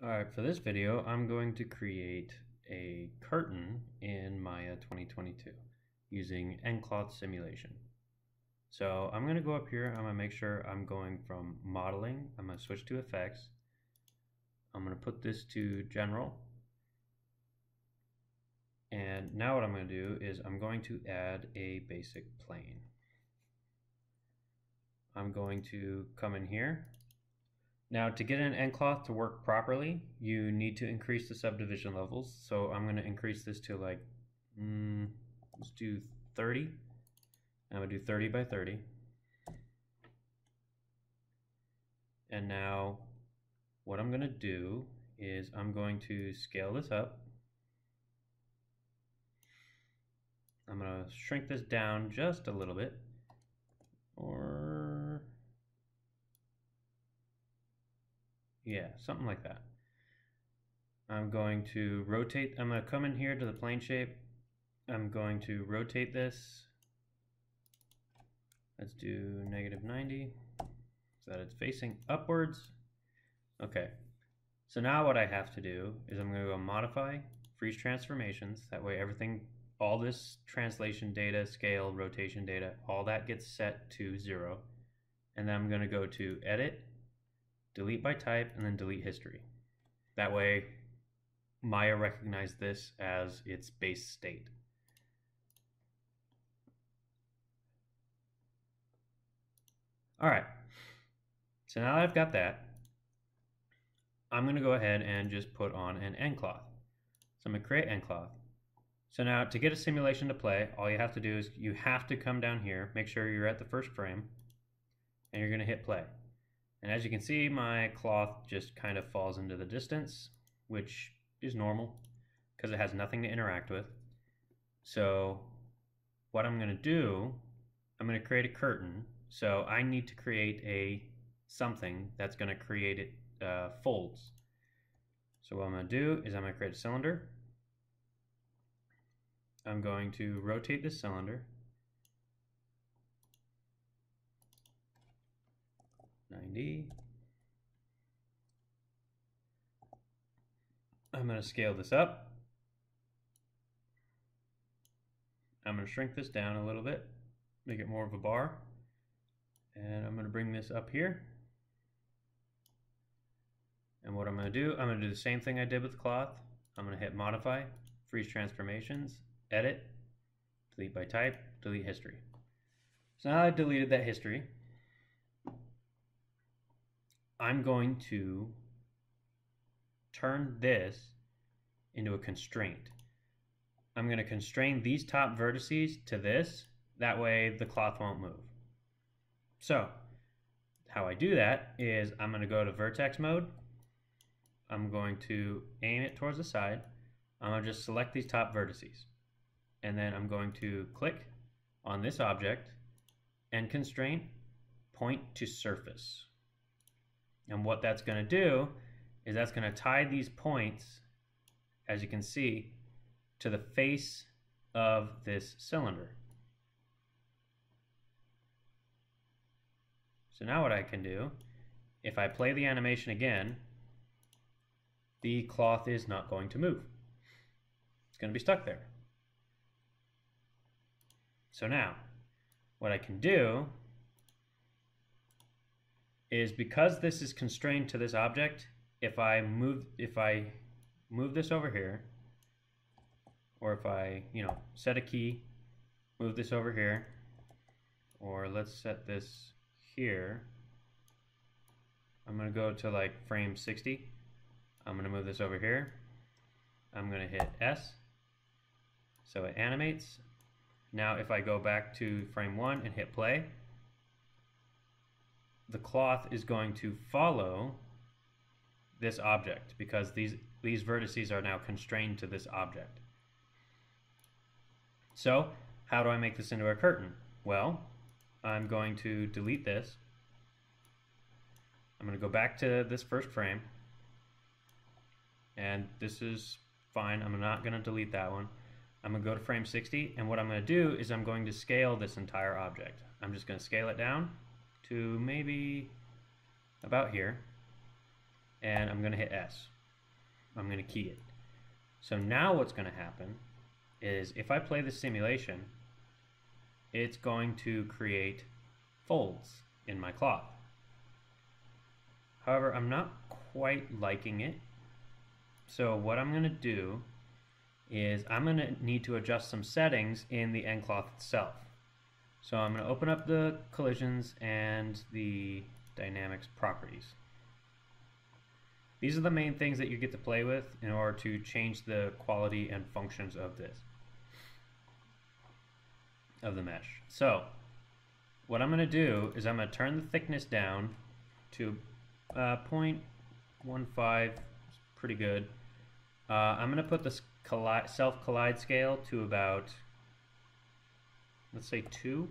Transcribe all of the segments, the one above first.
Alright, for this video, I'm going to create a curtain in Maya 2022 using NCloth simulation. So I'm going to go up here, I'm going to make sure I'm going from modeling, I'm going to switch to effects, I'm going to put this to general, and now what I'm going to do is I'm going to add a basic plane. I'm going to come in here. Now, to get an NCloth to work properly, you need to increase the subdivision levels. So I'm going to increase this to like, let's do 30. I'm going to do 30 by 30. And now what I'm going to do is I'm going to scale this up. I'm going to shrink this down just a little bit. Yeah, something like that. I'm going to rotate, I'm going to come in here to the plane shape. I'm going to rotate this. Let's do -90 so that it's facing upwards. Okay, so now what I have to do is I'm going to go modify, freeze transformations. That way everything, all this translation data, scale, rotation data, all that gets set to 0. And then I'm going to go to edit, delete by type, and then delete history. That way, Maya recognizes this as its base state. All right, so now that I've got that, I'm going to go ahead and just put on an NCloth. So I'm going to create NCloth. So now to get a simulation to play, all you have to do is you have to come down here, make sure you're at the first frame, and you're going to hit play. And as you can see, my cloth just kind of falls into the distance, which is normal because it has nothing to interact with. So what I'm going to do, I'm going to create a curtain. So I need to create something that's going to create it folds. So what I'm going to do is I'm going to create a cylinder. I'm going to rotate this cylinder 90. I'm going to scale this up. I'm going to shrink this down a little bit, make it more of a bar. And I'm going to bring this up here. And what I'm going to do, I'm going to do the same thing I did with the cloth. I'm going to hit modify, freeze transformations, edit, delete by type, delete history. So now I deleted that history. I'm going to turn this into a constraint. I'm going to constrain these top vertices to this. That way the cloth won't move. So how I do that is I'm going to go to vertex mode. I'm going to aim it towards the side. I'm going to just select these top vertices. And then I'm going to click on this object and constraint point to surface. And what that's going to do is that's going to tie these points, as you can see, to the face of this cylinder. So now what I can do, if I play the animation again, the cloth is not going to move. It's going to be stuck there. So now, what I can do is, because this is constrained to this object, if I move this over here, or if I, set a key, move this over here, or let's set this here. I'm going to go to like frame 60. I'm going to move this over here. I'm going to hit S. So it animates. Now if I go back to frame 1 and hit play, the cloth is going to follow this object because these vertices are now constrained to this object. So how do I make this into a curtain? Well, I'm going to delete this. I'm going to go back to this first frame, and this is fine. I'm not going to delete that one. I'm going to go to frame 60, and what I'm going to do is I'm going to scale this entire object. I'm just going to scale it down to maybe about here, and I'm going to hit S. I'm going to key it. So now what's going to happen is if I play the simulation, it's going to create folds in my cloth. However, I'm not quite liking it. So what I'm going to do is I'm going to need to adjust some settings in the NCloth itself. So I'm going to open up the collisions and the dynamics properties. These are the main things that you get to play with in order to change the quality and functions of the mesh. So what I'm going to do is I'm going to turn the thickness down to 0.15, pretty good. I'm going to put the self-collide scale to about, let's say 2.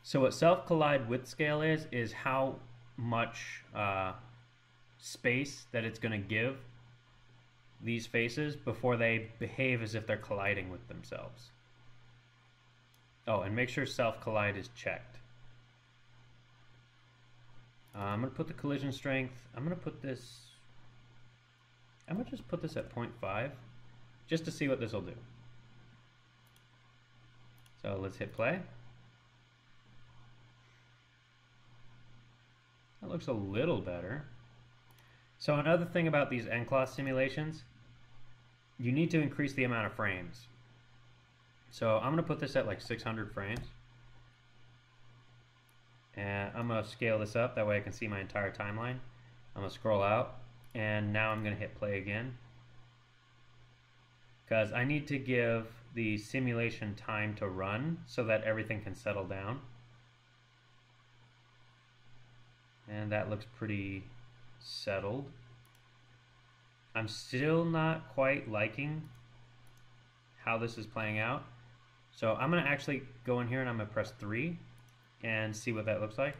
So what self-collide width scale is how much space that it's going to give these faces before they behave as if they're colliding with themselves. Oh, and make sure self-collide is checked. I'm going to put the collision strength, I'm going to just put this at 0.5 just to see what this will do. So let's hit play. That looks a little better. So another thing about these NCloth simulations, you need to increase the amount of frames. So I'm going to put this at like 600 frames. And I'm going to scale this up, that way I can see my entire timeline. I'm going to scroll out, and now I'm going to hit play again. Because I need to give the simulation time to run so that everything can settle down. And that looks pretty settled. I'm still not quite liking how this is playing out. So I'm going to actually go in here and I'm going to press 3 and see what that looks like.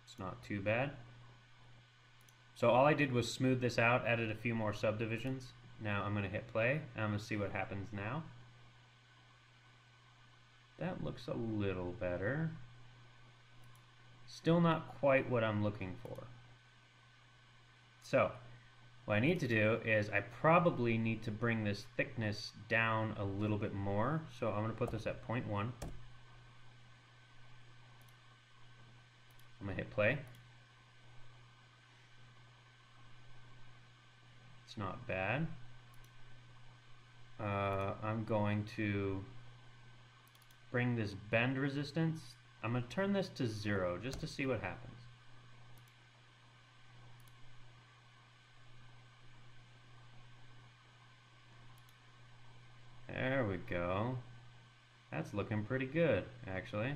It's not too bad. So all I did was smooth this out, added a few more subdivisions. Now I'm going to hit play and I'm going to see what happens now. That looks a little better. Still not quite what I'm looking for. So what I need to do is I probably need to bring this thickness down a little bit more. So I'm going to put this at 0.1. I'm going to hit play. It's not bad. I'm going to bring this bend resistance. I'm going to turn this to 0 just to see what happens. There we go. That's looking pretty good, actually.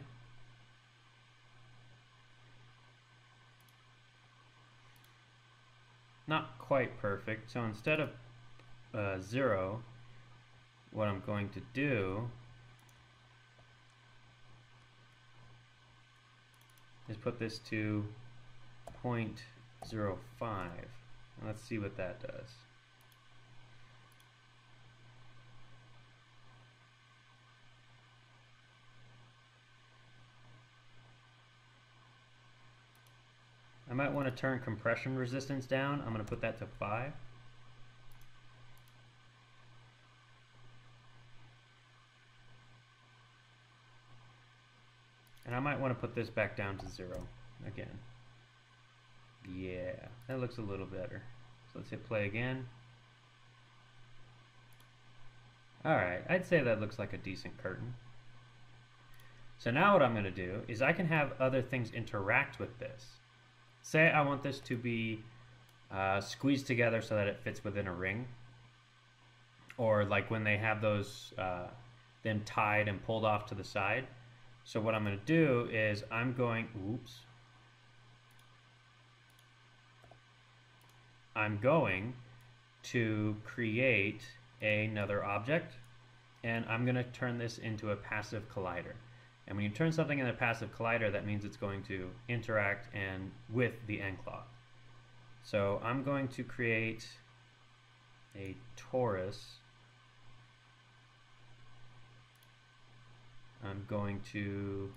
Not quite perfect, so instead of 0, what I'm going to do is put this to 0.05. Let's see what that does. I might want to turn compression resistance down. I'm going to put that to 5. And I might want to put this back down to 0 again. Yeah, that looks a little better. So let's hit play again. Alright, I'd say that looks like a decent curtain. So now what I'm going to do is I can have other things interact with this. Say I want this to be squeezed together so that it fits within a ring. Or like when they have those them tied and pulled off to the side. So what I'm going to do is I'm going to create another object, and I'm going to turn this into a passive collider. And when you turn something in a passive collider, that means it's going to interact and with the NCloth. So I'm going to create a torus. I'm going to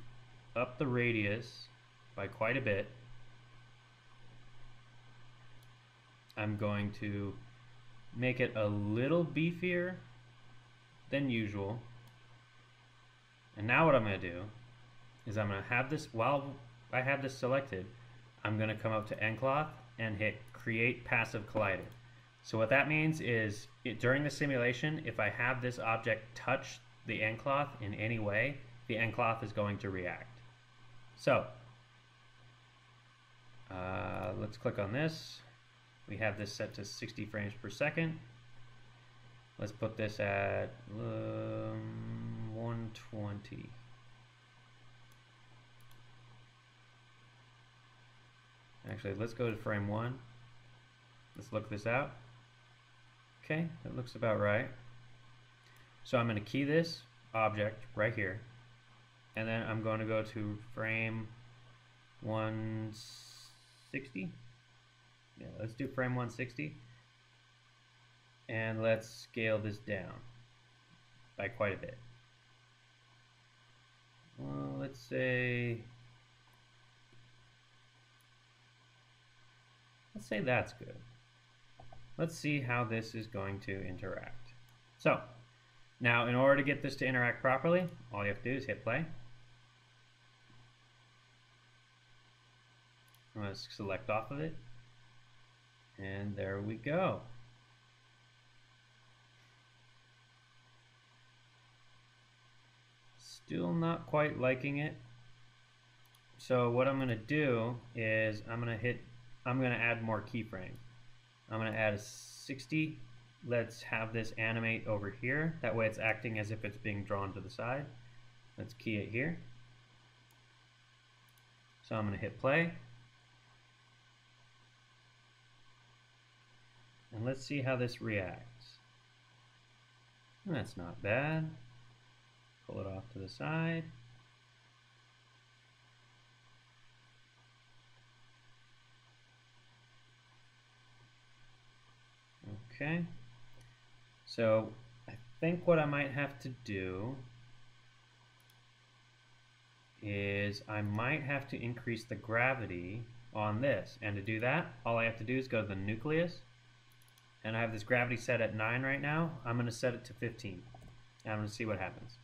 up the radius by quite a bit. I'm going to make it a little beefier than usual. And now what I'm going to do is I'm going to have this, while I have this selected, I'm going to come up to NCloth and hit Create Passive Collider. So what that means is during the simulation, if I have this object touch the NCloth in any way, the NCloth is going to react. So let's click on this. We have this set to 60 frames per second. Let's put this at 120. Actually, let's go to frame 1. Let's look this out. Okay, that looks about right. So I'm going to key this object right here, and then I'm going to go to frame 160. Yeah, let's do frame 160. And let's scale this down by quite a bit. Well, let's say that's good. Let's see how this is going to interact. So, now in order to get this to interact properly, all you have to do is hit play. I'm going to select off of it. And there we go. Still not quite liking it. So what I'm going to do is I'm going to add more keyframes. I'm going to add a 60. Let's have this animate over here. That way it's acting as if it's being drawn to the side. Let's key it here. So I'm going to hit play. And let's see how this reacts. That's not bad. Pull it off to the side. Okay. So I think what I might have to do is I might have to increase the gravity on this. And to do that, all I have to do is go to the nucleus. And I have this gravity set at 9 right now. I'm going to set it to 15. And I'm going to see what happens.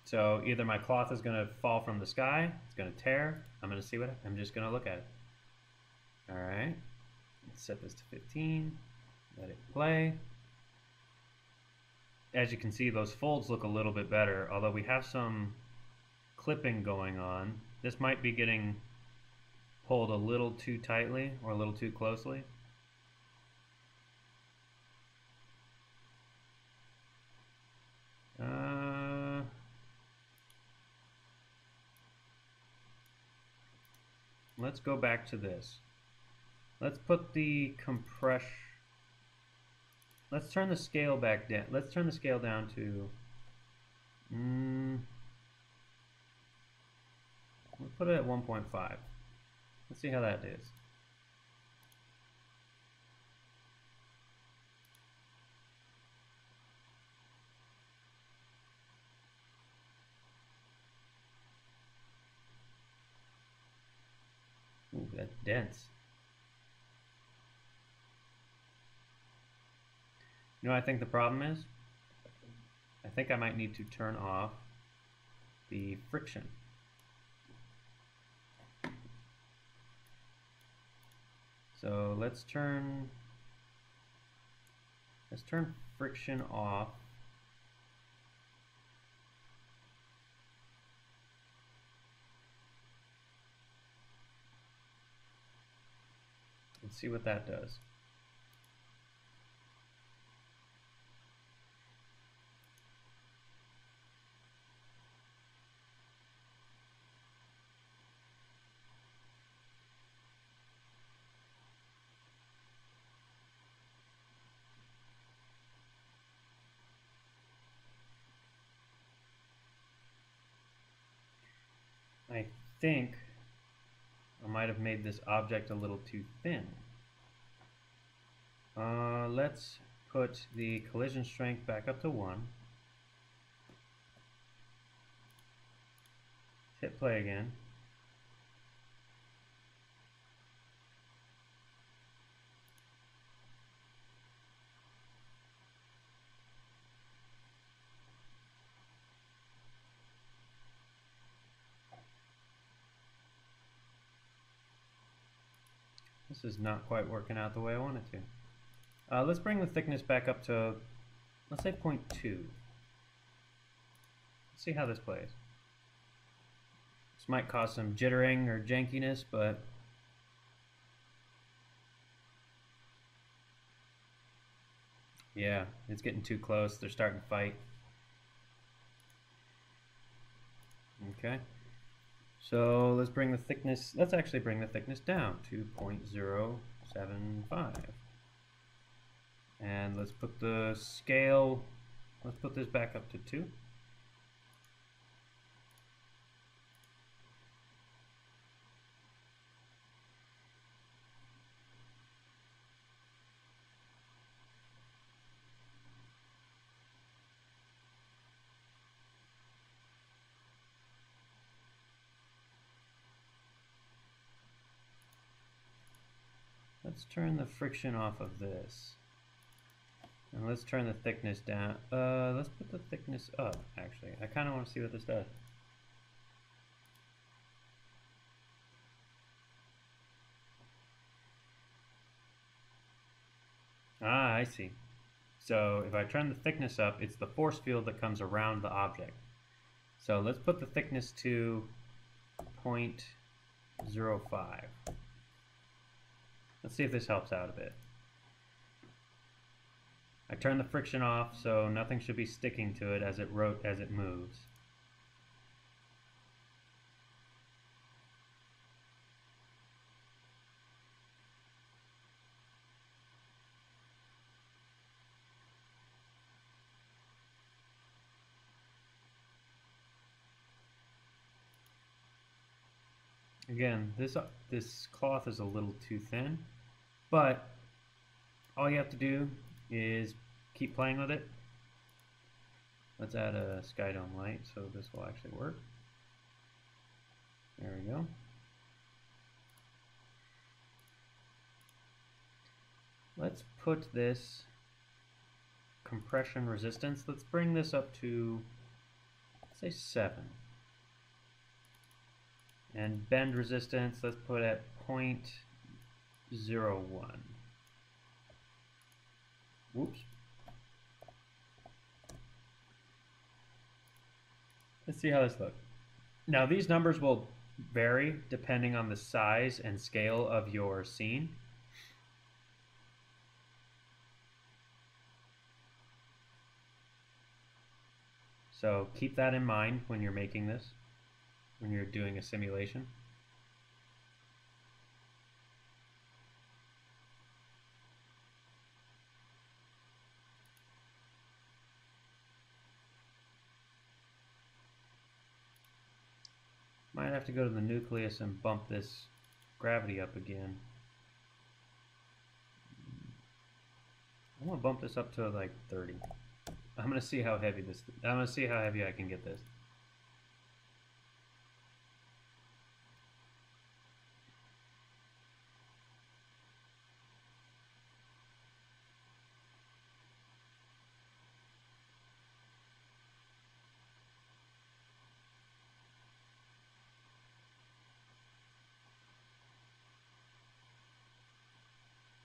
So either my cloth is going to fall from the sky, it's going to tear. I'm going to see what, I'm just going to look at it. All right, let's set this to 15, let it play. As you can see, those folds look a little bit better, although we have some clipping going on. This might be getting pulled a little too tightly or a little too closely. Let's go back to this. Let's put the compression. Let's turn the scale back down. Let's turn the scale down to. We'll put it at 1.5. Let's see how that is. Ooh, that's dense. You know what I think the problem is? I think I might need to turn off the friction. So let's turn friction off. Let's see what that does. I think I might have made this object a little too thin. Let's put the collision strength back up to 1. Hit play again. This is not quite working out the way I want it to. Let's bring the thickness back up to, let's say 0.2. Let's see how this plays. This might cause some jittering or jankiness, but yeah, it's getting too close. They're starting to fight. Okay. So let's bring the thickness, let's actually bring the thickness down to 0.075. And let's put the scale, let's put this back up to 2. Let's turn the friction off of this. And let's turn the thickness down. Let's put the thickness up, actually. I kind of want to see what this does. Ah, I see. So if I turn the thickness up, it's the force field that comes around the object. So let's put the thickness to 0.05. Let's see if this helps out a bit. I turn the friction off, so nothing should be sticking to it as it moves. Again, this cloth is a little too thin, but all you have to do is keep playing with it. Let's add a Skydome Light so this will actually work. There we go. Let's put this compression resistance, let's bring this up to, say, 7. And bend resistance, let's put at 0.01. Whoops. Let's see how this looks. Now these numbers will vary depending on the size and scale of your scene. So keep that in mind when you're making this, when you're doing a simulation. Might have to go to the nucleus and bump this gravity up again. I'm gonna bump this up to like 30. I'm gonna see how heavy I can get this.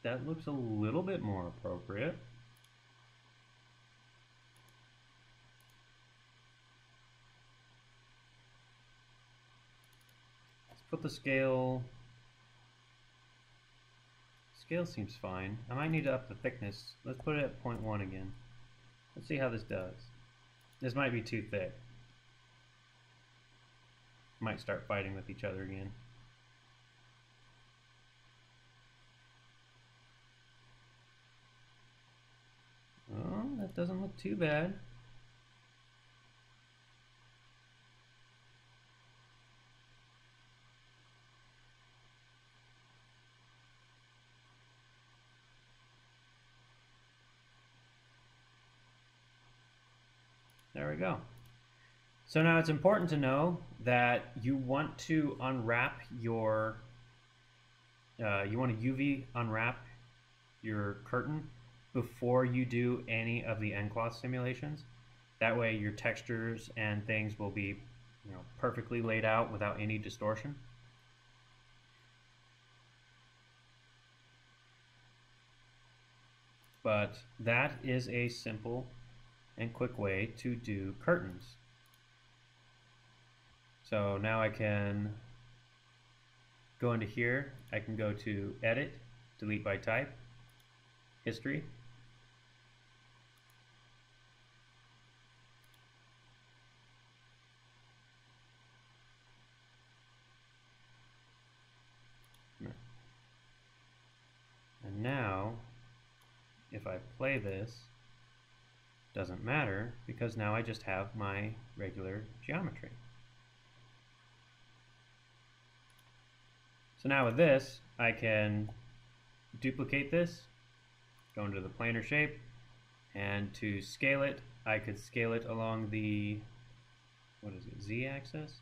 That looks a little bit more appropriate. Let's put the scale. Scale seems fine. I might need to up the thickness. Let's put it at 0.1 again. Let's see how this does. This might be too thick. Might start fighting with each other again. Oh, that doesn't look too bad. There we go. So now it's important to know that you want to unwrap your, you want to UV unwrap your curtain before you do any of the NCloth simulations. That way your textures and things will be, perfectly laid out without any distortion. But that is a simple and quick way to do curtains. So now I can go into here. I can go to Edit, Delete by Type, History. And now, if I play this, doesn't matter because now I just have my regular geometry. So now with this, I can duplicate this, go into the planar shape, and to scale it, I could scale it along the, what is it, z-axis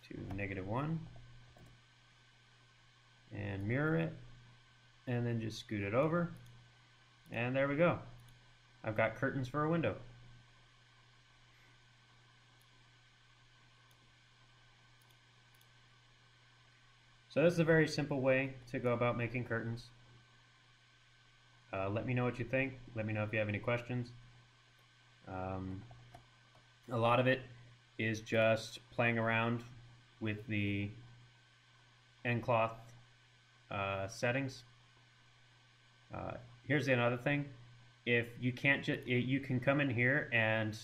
to -1, and mirror it, and then just scoot it over, and there we go. I've got curtains for a window. So this is a very simple way to go about making curtains. Let me know what you think. Let me know if you have any questions. A lot of it is just playing around with the NCloth settings. Here's another thing. If you can't, you can come in here and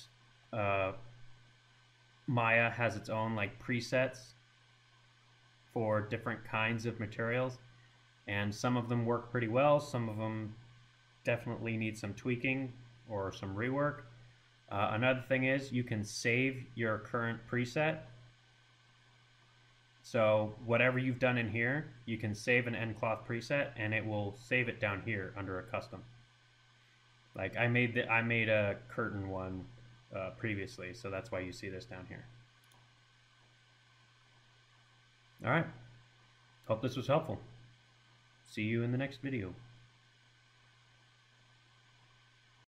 Maya has its own like presets for different kinds of materials, and some of them work pretty well. Some of them definitely need some tweaking or some rework. Another thing is you can save your current preset. So whatever you've done in here, you can save an NCloth preset and it will save it down here under a custom. Like I made a curtain one previously, so that's why you see this down here. All right. Hope this was helpful. See you in the next video.